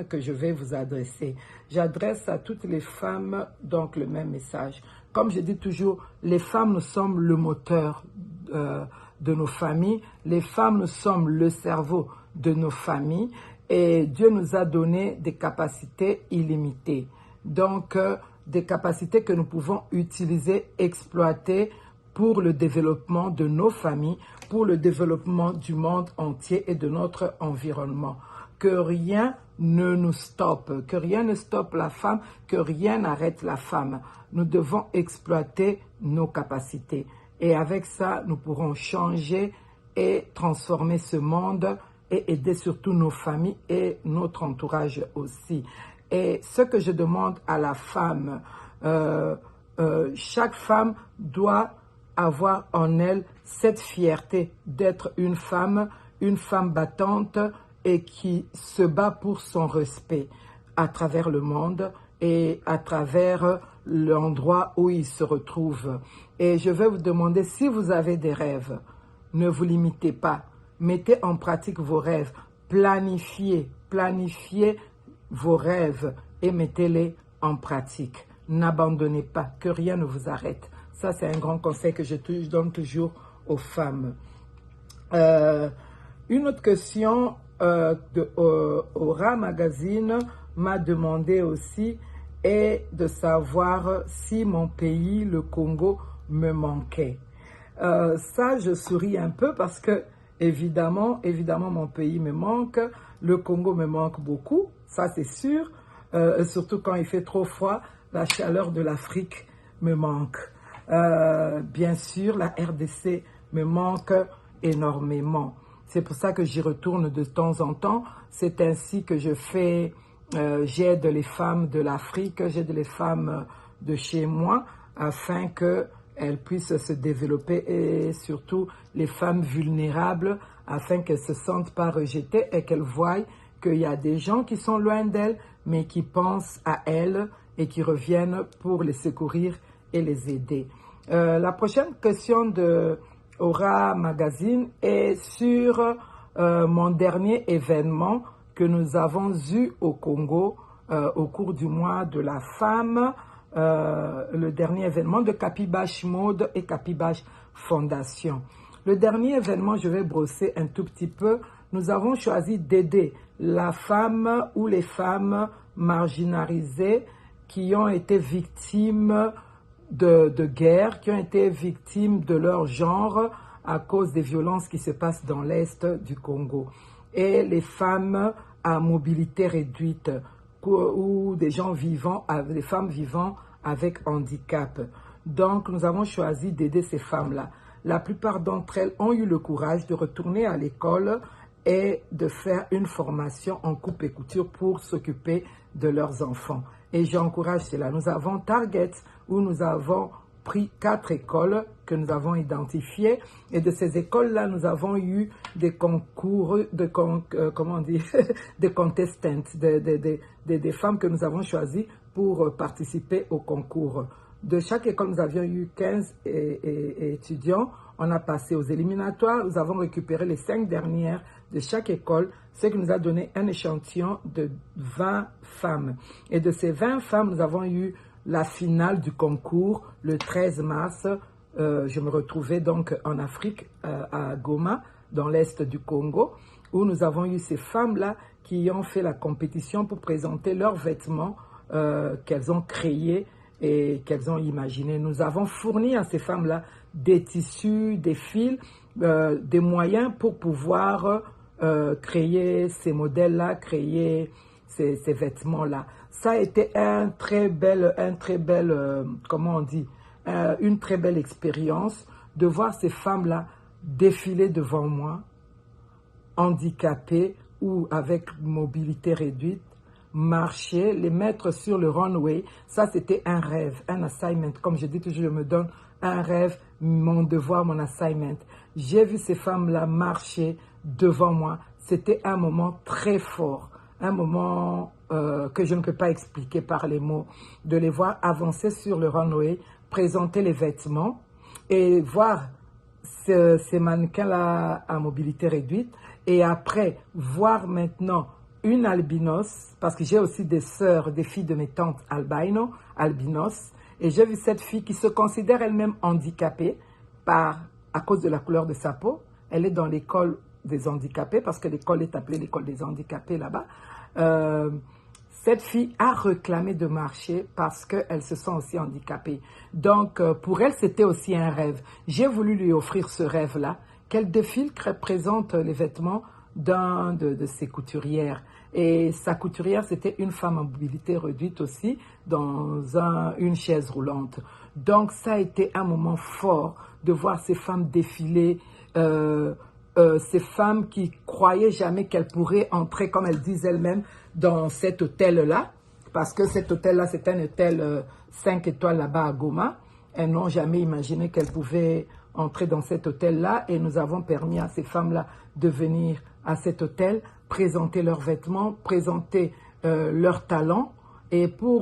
femmes que je vais vous adresser. J'adresse à toutes les femmes donc le même message. Comme je dis toujours, les femmes, nous sommes le moteur de nos familles. Les femmes, nous sommes le cerveau de nos familles. Et Dieu nous a donné des capacités illimitées. Donc, des capacités que nous pouvons utiliser, exploiter pour le développement de nos familles, pour le développement du monde entier et de notre environnement. Que rien ne nous stoppe, que rien ne stoppe la femme, que rien n'arrête la femme. Nous devons exploiter nos capacités. Et avec ça, nous pourrons changer et transformer ce monde et aider surtout nos familles et notre entourage aussi. Et ce que je demande à la femme, chaque femme doit avoir en elle cette fierté d'être une femme battante et qui se bat pour son respect à travers le monde et à travers l'endroit où il se retrouve. Et je vais vous demander, si vous avez des rêves, ne vous limitez pas. Mettez en pratique vos rêves. Planifiez vos rêves et mettez-les en pratique. N'abandonnez pas, que rien ne vous arrête. Ça, c'est un grand conseil que je donne toujours aux femmes. Une autre question de Aura Magazine m'a demandé aussi est de savoir si mon pays, le Congo, me manquait. Ça, je souris un peu parce que, évidemment, mon pays me manque. Le Congo me manque beaucoup, ça c'est sûr. Surtout quand il fait trop froid, la chaleur de l'Afrique me manque. Bien sûr, la RDC me manque énormément. C'est pour ça que j'y retourne de temps en temps. C'est ainsi que je fais, j'aide les femmes de l'Afrique, j'aide les femmes de chez moi, afin qu'elles puissent se développer et surtout les femmes vulnérables, afin qu'elles ne se sentent pas rejetées et qu'elles voient qu'il y a des gens qui sont loin d'elles, mais qui pensent à elles et qui reviennent pour les secourir et les aider. La prochaine question de Aura Magazine est sur mon dernier événement que nous avons eu au Congo au cours du mois de la femme, le dernier événement de Capibash Mode et Capibash Fondation. Le dernier événement, je vais brosser un tout petit peu. Nous avons choisi d'aider la femme ou les femmes marginalisées qui ont été victimes de guerre, qui ont été victimes de leur genre à cause des violences qui se passent dans l'Est du Congo. Et les femmes à mobilité réduite ou des gens vivant, des femmes vivant avec handicap. Donc, nous avons choisi d'aider ces femmes-là. La plupart d'entre elles ont eu le courage de retourner à l'école et de faire une formation en coupe et couture pour s'occuper de leurs enfants. Et j'encourage cela. Nous avons Target, où nous avons pris 4 écoles que nous avons identifiées. Et de ces écoles-là, nous avons eu des concours, des contestants, des femmes que nous avons choisies pour participer au concours. De chaque école, nous avions eu 15 étudiants. On a passé aux éliminatoires. Nous avons récupéré les 5 dernières de chaque école, ce qui nous a donné un échantillon de 20 femmes. Et de ces 20 femmes, nous avons eu la finale du concours le 13 mars. Je me retrouvais donc en Afrique, à Goma, dans l'est du Congo, où nous avons eu ces femmes-là qui ont fait la compétition pour présenter leurs vêtements qu'elles ont créés et qu'elles ont imaginés. Nous avons fourni à ces femmes-là des tissus, des fils, des moyens pour pouvoir créer ces modèles-là, créer ces vêtements-là. Ça a été une très belle expérience de voir ces femmes-là défiler devant moi, handicapées ou avec mobilité réduite, marcher, les mettre sur le runway. Ça, c'était un rêve, un assignment. Comme je dis toujours, je me donne un rêve, mon devoir, mon assignment. J'ai vu ces femmes-là marcher devant moi. C'était un moment très fort, un moment que je ne peux pas expliquer par les mots, de les voir avancer sur le runway, présenter les vêtements et voir ces mannequins-là à mobilité réduite et après voir maintenant une albinos, parce que j'ai aussi des sœurs, des filles de mes tantes albinos, et j'ai vu cette fille qui se considère elle-même handicapée à cause de la couleur de sa peau. Elle est dans l'école des handicapés, parce que l'école est appelée l'école des handicapés là-bas. Cette fille a réclamé de marcher parce qu'elle se sent aussi handicapée. Donc, pour elle, c'était aussi un rêve. J'ai voulu lui offrir ce rêve-là, qu'elle défile, qu'elle présente les vêtements d'un de ses couturières. Et sa couturière, c'était une femme à mobilité réduite aussi, dans une chaise roulante. Donc, ça a été un moment fort de voir ces femmes défiler, ces femmes qui croyaient jamais qu'elles pourraient entrer, comme elles disent elles-mêmes, dans cet hôtel-là, parce que cet hôtel-là, c'est un hôtel 5 étoiles là-bas à Goma. Elles n'ont jamais imaginé qu'elles pouvaient entrer dans cet hôtel-là, et nous avons permis à ces femmes-là de venir à cet hôtel, présenter leurs vêtements, présenter leurs talents, et pour